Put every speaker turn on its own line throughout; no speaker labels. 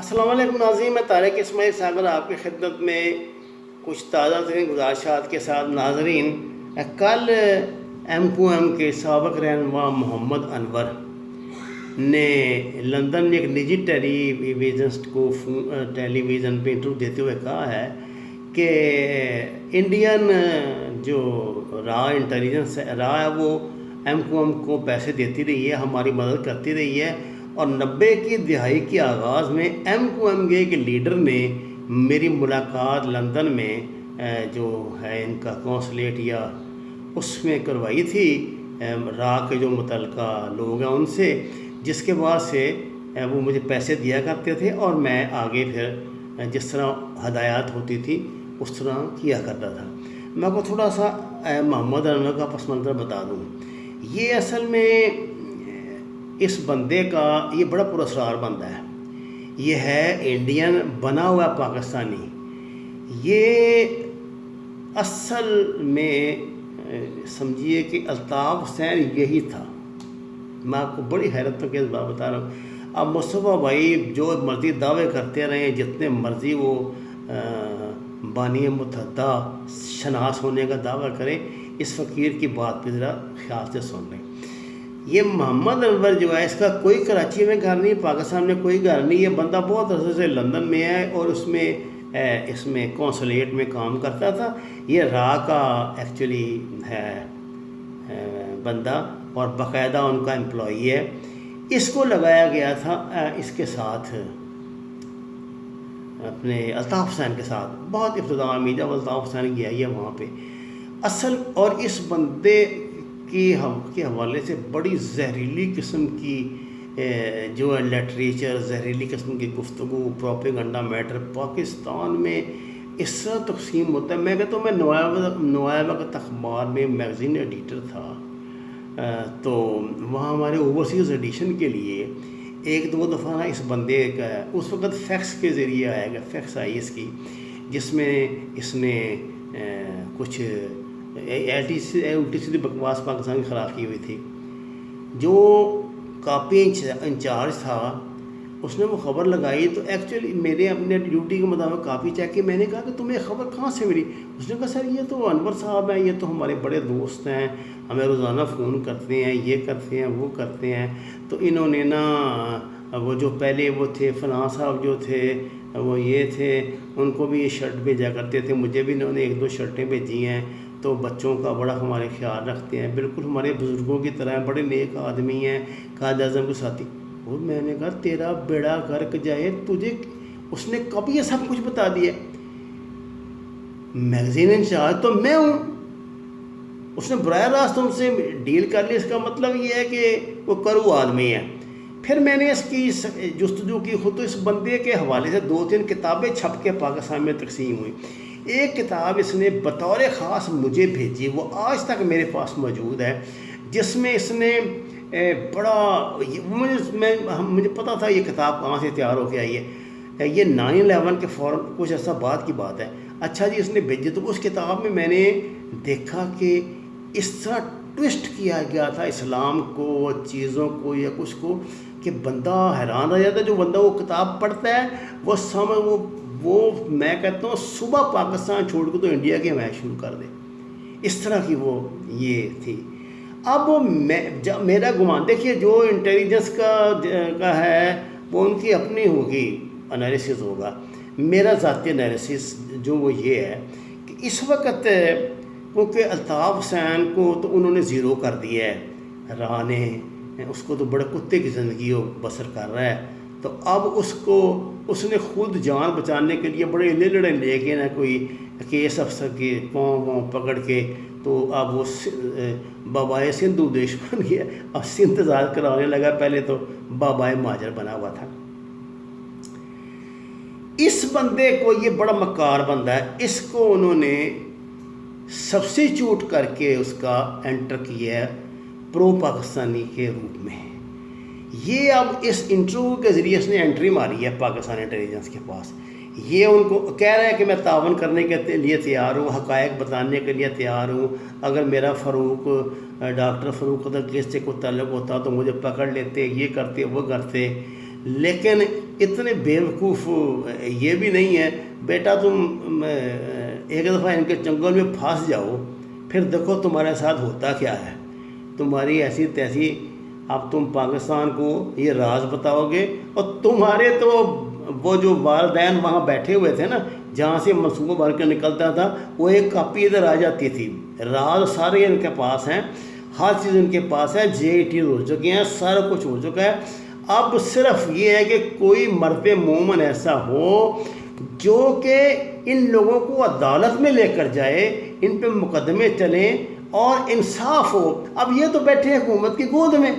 السلام علیکم ناظرین، میں طارق اسماعیل ساگر آپ کی خدمت میں کچھ تازہ ترین گزارشات کے ساتھ. ناظرین، کل ایم کیو ایم کے سابق رہنما محمد انور نے لندن میں ایک نجی ٹیلی ویژن پہ انٹرویو دیتے ہوئے کہا ہے کہ انڈین جو انٹیلیجنس ہے وہ ایم کیو ایم کو پیسے دیتی رہی ہے، ہماری مدد کرتی رہی ہے. اور 90 کی دہائی کے آغاز میں ایم کیو ایم کے ایک لیڈر نے میری ملاقات لندن میں جو ہے ان کا کونسلیٹ یا اس میں کروائی تھی کے جو متعلقہ لوگ ہیں ان سے، جس کے بعد سے وہ مجھے پیسے دیا کرتے تھے اور میں آگے پھر جس طرح ہدایات ہوتی تھی اس طرح کیا کرتا تھا. میں کو تھوڑا سا محمد انور کا پس منظر بتا دوں. یہ اصل میں اس بندے کا یہ بڑا پراسرار بندہ ہے. یہ ہے انڈین بنا ہوا پاکستانی. یہ اصل میں سمجھیے کہ الطاف حسین یہی تھا. میں آپ کو بڑی حیرت کے اس بات بتا رہا ہوں. اب مصطفیٰ بھائی جو مرضی دعوے کرتے رہے، جتنے مرضی وہ بانی متحدہ شناس ہونے کا دعویٰ کریں، اس فقیر کی بات پہ ذرا خیال سے سن لیں. یہ محمد انور جو ہے، اس کا کوئی کراچی میں گھر نہیں، پاکستان میں کوئی گھر نہیں. یہ بندہ بہت عرصے سے لندن میں ہے اور اس میں کونسلیٹ میں کام کرتا تھا. یہ کا ایکچولی ہے بندہ اور باقاعدہ ان کا امپلائی ہے. اس کو لگایا گیا تھا اس کے ساتھ، اپنے الطاف حسین کے ساتھ. بہت ابتدا میں جب الطاف حسین گیا ہے وہاں پہ اصل، اور اس بندے کے حوالے سے بڑی زہریلی قسم کی جو ہے لٹریچر، زہریلی قسم کی گفتگو، پروپیگنڈا میٹر پاکستان میں اس طرح تقسیم ہوتا ہے. میں کہتا ہوں، میں نوائے وقت اخبار میں میگزین ایڈیٹر تھا، تو وہاں ہمارے اوورسیز ایڈیشن کے لیے ایک دو دفعہ اس بندے کا اس وقت فیکس کے ذریعے آیا گیا، فیکس آئی اس کی، جس میں اس نے کچھ الٹی سیدھی بکواس پاکستان کی خلاف کی ہوئی تھی. جو کاپی انچارج تھا اس نے وہ خبر لگائی، تو ایکچولی میرے اپنے ڈیوٹی کے مطابق کاپی چیک کی. میں نے کہا کہ تمہیں خبر کہاں سے ملی؟ اس نے کہا سر یہ تو انور صاحب ہیں، یہ تو ہمارے بڑے دوست ہیں، ہمیں روزانہ فون کرتے ہیں، یہ کرتے ہیں وہ کرتے ہیں. تو انہوں نے نا وہ جو پہلے وہ تھے فلاں صاحب جو تھے وہ یہ تھے، ان کو بھی یہ شرٹ بھیجا کرتے تھے، مجھے بھی انہوں نے ایک دو شرٹیں بھیجی ہیں. تو بچوں کا بڑا ہمارے خیال رکھتے ہیں، بالکل ہمارے بزرگوں کی طرح، بڑے نیک آدمی ہیں، قائد اعظم کے ساتھی. اور میں نے کہا تیرا بیڑا غرق جائے، تجھے اس نے کب یہ سب کچھ بتا دیا؟ میگزین انچارج تو میں ہوں، اس نے براہ راست تم سے ڈیل کر لی. اس کا مطلب یہ ہے کہ وہ کرو آدمی ہے. پھر میں نے اس کی جستجو کی خود، تو اس بندے کے حوالے سے 2-3 کتابیں چھپ کے پاکستان میں تقسیم ہوئی. ایک کتاب اس نے بطور خاص مجھے بھیجی، وہ آج تک میرے پاس موجود ہے، جس میں اس نے بڑا مجھے پتا تھا یہ کتاب کہاں سے تیار ہو کے آئی ہے. یہ 9/11 کے فوراً کچھ عرصہ بعد کی بات ہے. اچھا جی، اس نے بھیجی. تو اس کتاب میں نے دیکھا کہ اس طرح ٹوسٹ کیا گیا تھا اسلام کو، چیزوں کو یا کچھ کو، کہ بندہ حیران رہ جاتا ہے. جو بندہ وہ کتاب پڑھتا ہے وہ میں کہتا ہوں صبح پاکستان چھوڑ کے تو انڈیا کے میچ شروع کر دے. اس طرح کی وہ یہ تھی. اب میرا گمان دیکھیے، جو انٹیلیجنس کا ہے وہ ان کی اپنی ہوگی، انالیسس ہوگا. میرا ذاتی انالیسس جو وہ یہ ہے کہ اس وقت کیونکہ الطاف حسین کو تو انہوں نے زیرو کر دیا ہے، نے اس کو تو بڑے کتے کی زندگی بسر کر رہا ہے. تو اب اس نے خود جان بچانے کے لیے بڑے لڑے لے کے نہ کوئی کیس افسر کے پاؤں پکڑ کے، تو اب وہ بابائے سندھو دیش بن گیا. اب سندھ آزاد کرانے لگا، پہلے تو بابائے مہاجر بنا ہوا تھا. اس بندے کو، یہ بڑا مکار بندہ ہے، اس کو انہوں نے سبسٹیچیوٹ کر کے اس کا انٹر کیا ہے پرو پاکستانی کے روپ میں. یہ اب اس انٹرویو کے ذریعے اس نے انٹری ماری ہے پاکستان انٹیلیجنس کے پاس. یہ ان کو کہہ رہا ہے کہ میں تعاون کرنے کے لیے تیار ہوں، حقائق بتانے کے لیے تیار ہوں. اگر میرا ڈاکٹر فاروق قدر کیس سے کوئی تعلق ہوتا تو مجھے پکڑ لیتے، یہ کرتے وہ کرتے. لیکن اتنے بیوقوف یہ بھی نہیں ہے بیٹا تم ایک دفعہ ان کے چنگل میں پھنس جاؤ پھر دیکھو تمہارے ساتھ ہوتا کیا ہے، تمہاری ایسی تیسی، اب تم پاکستان کو یہ راز بتاؤ گے، اور تمہارے تو وہ جو والدین وہاں بیٹھے ہوئے تھے نا جہاں سے منصوبہ بن کے نکلتا تھا وہ ایک کاپی ادھر آ جاتی تھی، راز سارے ان کے پاس ہیں، ہر چیز ان کے پاس ہے، JIT ہو چکے ہیں، سارا کچھ ہو چکا ہے۔ اب صرف یہ ہے کہ کوئی مرد مومن ایسا ہو جو کہ ان لوگوں کو عدالت میں لے کر جائے، ان پہ مقدمے چلیں اور انصاف ہو۔ اب یہ تو بیٹھے ہیں حکومت کی گود میں،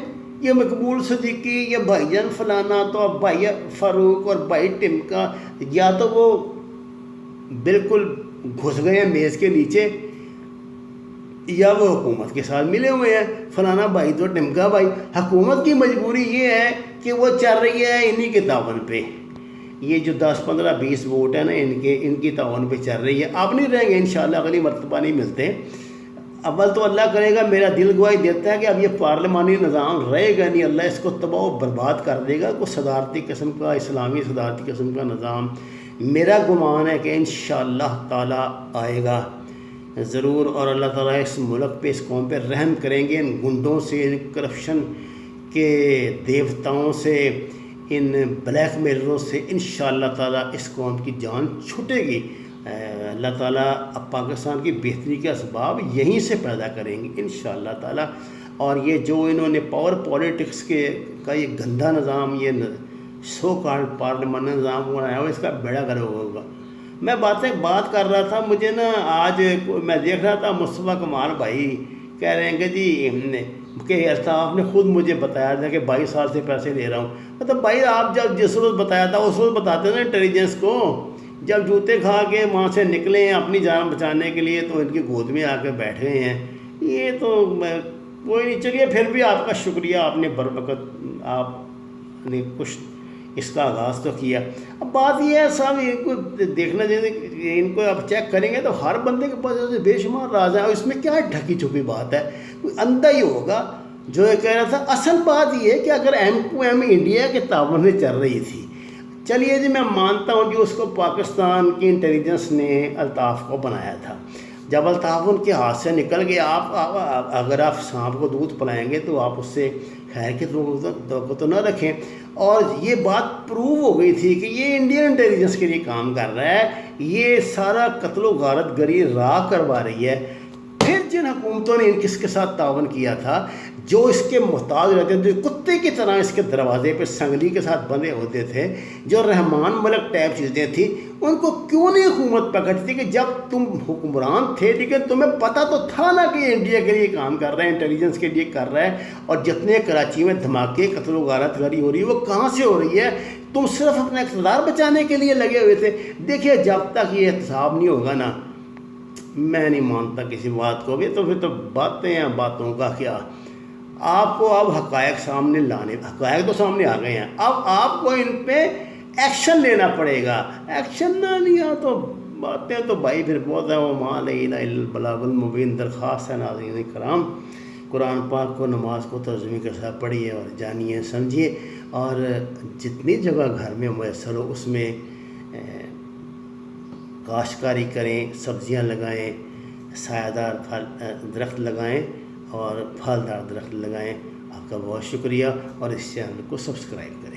یہ مقبول صدیقی، یہ بھائی جان فلانا، تو اب بھائی فاروق اور بھائی ٹمکا، یا تو وہ بالکل گھس گئے ہیں میز کے نیچے یا وہ حکومت کے ساتھ ملے ہوئے ہیں، فلانا بھائی تو ٹمکا بھائی۔ حکومت کی مجبوری یہ ہے کہ وہ چل رہی ہے انہی کے تعاون پہ، یہ جو 10 15 20 ووٹ ہیں نا ان کی تعاون پہ چل رہی ہے۔ آپ نہیں رہیں گے انشاءاللہ، اگلی مرتبہ نہیں ملتے۔ اول تو اللہ کرے گا، میرا دل گواہی دیتا ہے کہ اب یہ پارلیمانی نظام رہے گا نہیں، اللہ اس کو تباہ و برباد کر دے گا، کوئی صدارتی قسم کا، اسلامی صدارتی قسم کا نظام میرا گمان ہے کہ انشاءاللہ تعالی آئے گا ضرور، اور اللہ تعالیٰ اس ملک پہ، اس قوم پہ رحم کریں گے، ان گنڈوں سے، ان کرپشن کے دیوتاؤں سے، ان بلیک میلروں سے انشاءاللہ تعالیٰ اس قوم کی جان چھٹے گی۔ اللہ تعالیٰ اب پاکستان کی بہتری کے اسباب یہیں سے پیدا کریں گے انشاءاللہ تعالیٰ، اور یہ جو انہوں نے پاور پولیٹکس کا یہ گندہ نظام، یہ سو کالڈ پارلیمانی نظام بنایا ہوا، اس کا بیڑا گرک ہوگا۔ میں بات کر رہا تھا، مجھے نا آج میں دیکھ رہا تھا مصطفیٰ کمال بھائی کہہ رہے ہیں کہ جی کہ الطاف نے خود مجھے بتایا تھا کہ 22 سال سے پیسے لے رہا ہوں۔ مطلب بھائی آپ جب جس روز بتایا تھا اس روز بتاتے نا انٹیلیجنس کو، جب جوتے کھا کے وہاں سے نکلے ہیں اپنی جان بچانے کے لیے تو ان کی گود میں آ کے بیٹھ گئے ہیں۔ یہ تو کوئی نہیں، چلیے پھر بھی آپ کا شکریہ، آپ نے بروقت آپ نے کچھ اس کا آغاز تو کیا۔ اب بات یہ ہے صاحب، ان کو دیکھنا چاہیے، ان کو آپ چیک کریں گے تو ہر بندے کے پاس ایسے بے شمار راز ہے، اور اس میں کیا ڈھکی چھپی بات ہے، کوئی اندھا ہی ہوگا جو یہ کہہ رہا تھا۔ اصل بات یہ ہے کہ اگر M2M انڈیا کے تعاون سے چل رہی تھی، چلیے جی میں مانتا ہوں کہ اس کو پاکستان کی انٹیلیجنس نے الطاف کو بنایا تھا، جب الطاف ان کے ہاتھ سے نکل گیا، اگر آپ سانپ کو دودھ پلائیں گے تو آپ اس سے خیر کی توقع تو نہ رکھیں، اور یہ بات پروو ہو گئی تھی کہ یہ انڈین انٹیلیجنس کے لیے کام کر رہا ہے، یہ سارا قتل و غارت گری راہ کروا رہی ہے۔ پھر جن حکومتوں نے کس کے ساتھ تعاون کیا تھا، جو اس کے محتاج رہتے تھے، کتے کی طرح اس کے دروازے پہ سنگلی کے ساتھ بندھے ہوتے تھے، جو رحمان ملک ٹائپ چیزیں تھیں، ان کو کیوں نہیں حکومت پکڑتی کہ جب تم حکمران تھے لیکن تمہیں پتہ تو تھا نا کہ انڈیا کے لیے کام کر رہا ہے، انٹیلیجنس کے لیے کر رہا ہے، اور جتنے کراچی میں دھماکے، قتل و غارت گری ہو رہی ہے وہ کہاں سے ہو رہی ہے؟ تم صرف اپنا اقتدار بچانے کے لیے لگے ہوئے تھے۔ دیکھیے جب تک یہ احتساب نہیں ہوگا نا، میں نہیں مانتا کسی بات کو بھی، تو پھر تو باتیں ہیں، باتوں کا کیا۔ آپ کو اب حقائق سامنے لانے، حقائق تو سامنے آ گئے ہیں، اب آپ کو ان پہ ایکشن لینا پڑے گا۔ ایکشن نہ لیا تو باتیں تو بھائی پھر بہت ہیں، وہ ما علینا الا البلاغ المبین۔ درخواست ہے ناظرین کرام، قرآن پاک کو، نماز کو ترجمے کے ساتھ پڑھیے اور جانیے سمجھیے، اور جتنی جگہ گھر میں میسر ہو اس میں کاشتکاری کریں، سبزیاں لگائیں، سایہ دار درخت لگائیں اور پھلدار درخت لگائیں۔ آپ کا بہت شکریہ، اور اس چینل کو سبسکرائب کریں۔